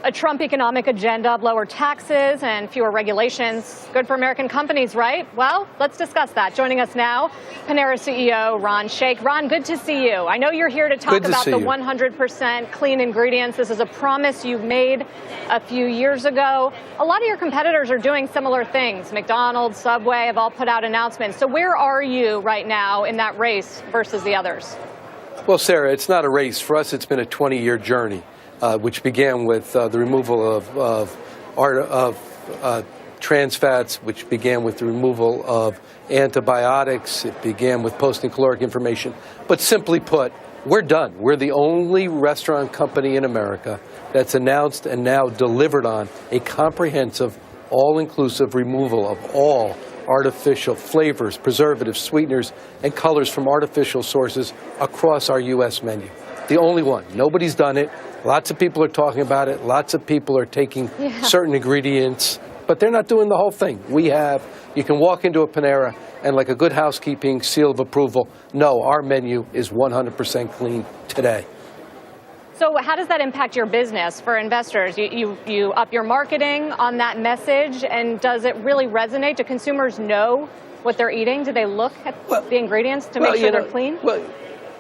a Trump economic agenda of lower taxes and fewer regulations. Good for American companies, right? Well, let's discuss that. Joining us now, Panera CEO Ron Shaich. Ron, good to see you. I know you're here to talk about the 100% clean ingredients. This is a promise you made a few years ago. A lot of your competitors are doing similar things. McDonald's, Subway have all put out announcements. So where are you right now in that race versus the others? Well, Sarah, it's not a race. For us, it's been a 20-year journey. Which began with the removal of trans fats, which began with the removal of antibiotics. It began with posting caloric information. But simply put, we're done. We're the only restaurant company in America that's announced and now delivered on a comprehensive, all-inclusive removal of all artificial flavors, preservatives, sweeteners, and colors from artificial sources across our U.S. menu. The only one. Nobody's done it. Lots of people are talking about it. Lots of people are taking certain ingredients, but they're not doing the whole thing. We have. You can walk into a Panera and, like a good housekeeping seal of approval, no, our menu is 100% clean today. So how does that impact your business for investors? You up your marketing on that message, and does it really resonate? Do consumers know what they're eating? Do they look at the ingredients to make sure they're clean? Well,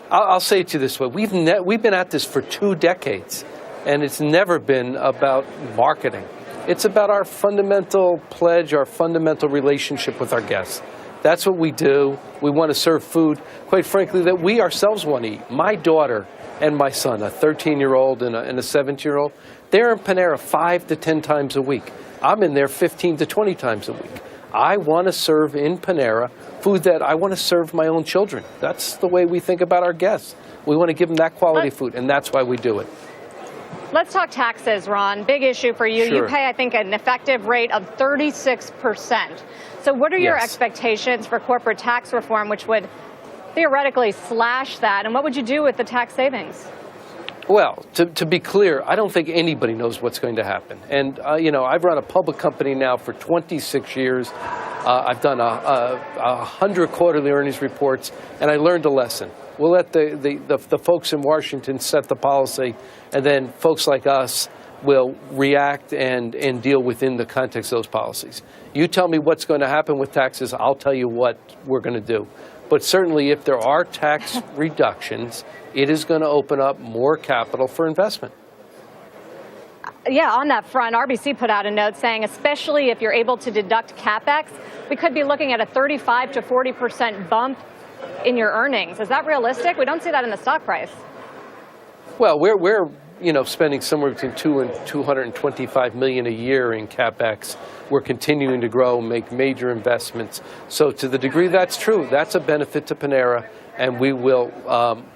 I'll say it to you this way. We've been at this for 2 decades, and it's never been about marketing. It's about our fundamental pledge, our fundamental relationship with our guests. That's what we do. We want to serve food, quite frankly, that we ourselves want to eat. My daughter and my son, a 13-year-old and a 17-year-old, they're in Panera 5 to 10 times a week. I'm in there 15 to 20 times a week. I want to serve in Panera food that I want to serve my own children. That's the way we think about our guests. We want to give them that quality food, and that's why we do it. Let's talk taxes, Ron. Big issue for you. Sure. You pay, I think, an effective rate of 36%. So what are your expectations for corporate tax reform, which would theoretically slash that? And what would you do with the tax savings? Well, to be clear, I don't think anybody knows what's going to happen. And, I've run a public company now for 26 years. I've done 100 quarterly earnings reports, and I learned a lesson. We'll let the folks in Washington set the policy, and then folks like us will react and deal within the context of those policies. You tell me what's going to happen with taxes, I'll tell you what we're going to do. But certainly if there are tax reductions, it is going to open up more capital for investment. Yeah, on that front, RBC put out a note saying, especially if you're able to deduct CapEx, we could be looking at a 35 to 40% bump in your earnings. Is that realistic? We don't see that in the stock price. Well, we're spending somewhere between $2 and $225 million a year in CapEx. We're continuing to grow, make major investments. So to the degree that's true, that's a benefit to Panera, and we will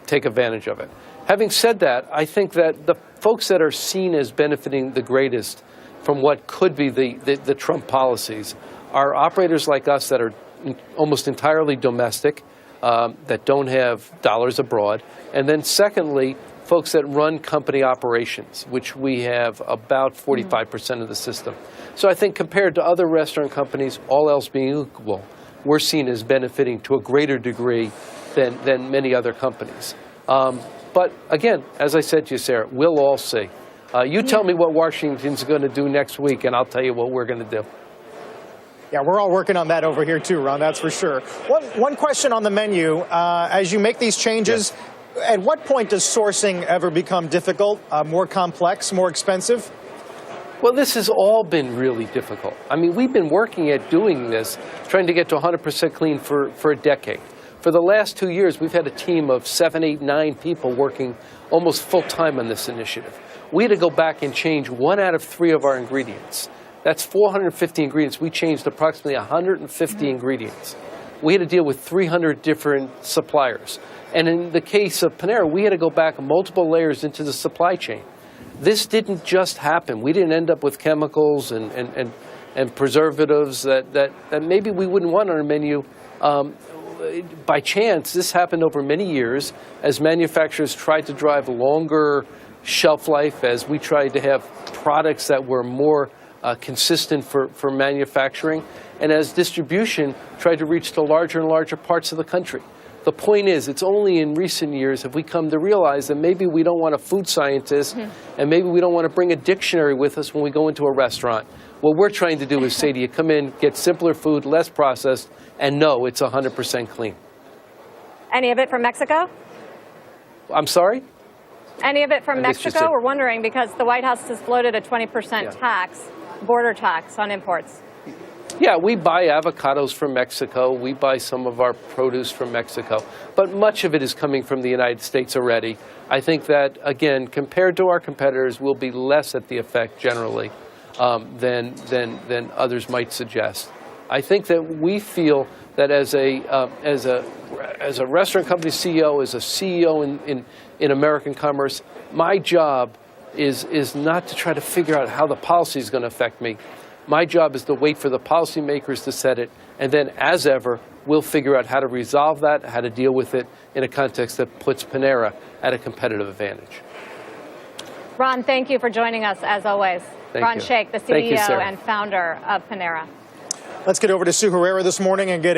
take advantage of it. Having said that, I think that the folks that are seen as benefiting the greatest from what could be the Trump policies are operators like us that are almost entirely domestic, that don't have dollars abroad. And then secondly, folks that run company operations, which we have about 45% of the system. So I think compared to other restaurant companies, all else being equal, we're seen as benefiting to a greater degree than many other companies. But again, as I said to you, Sarah, we'll all see. You tell me what Washington's going to do next week, and I'll tell you what we're going to do. Yeah, we're all working on that over here too, Ron, that's for sure. One question on the menu. As you make these changes, at what point does sourcing ever become difficult, more complex, more expensive? Well, this has all been really difficult. I mean, we've been working at doing this, trying to get to 100% clean for a decade. For the last 2 years, we've had a team of 7, 8, 9 people working almost full-time on this initiative. We had to go back and change 1 out of 3 of our ingredients. That's 450 ingredients. We changed approximately 150 ingredients. We had to deal with 300 different suppliers. And in the case of Panera, we had to go back multiple layers into the supply chain. This didn't just happen. We didn't end up with chemicals and preservatives that maybe we wouldn't want on our menu. By chance, this happened over many years as manufacturers tried to drive longer shelf life, as we tried to have products that were more consistent for manufacturing, and as distribution tried to reach to larger and larger parts of the country. The point is, it's only in recent years have we come to realize that maybe we don't want a food scientist and maybe we don't want to bring a dictionary with us when we go into a restaurant. What we're trying to do is say to you, come in, get simpler food, less processed, and know it's 100% clean. Any of it from Mexico? I'm sorry? Any of it from Mexico? We're wondering because the White House has floated a 20% tax, border tax on imports. Yeah, we buy avocados from Mexico. We buy some of our produce from Mexico. But much of it is coming from the United States already. I think that, again, compared to our competitors, we'll be less at the effect generally than others might suggest. I think that we feel that as a restaurant company CEO, as a CEO in American commerce, my job is not to try to figure out how the policy is going to affect me. My job is to wait for the policymakers to set it, and then, as ever, we'll figure out how to resolve that, how to deal with it in a context that puts Panera at a competitive advantage. Ron, thank you for joining us, as always. Ron Shaich, the CEO and founder of Panera. Let's get over to Sue Herrera this morning and get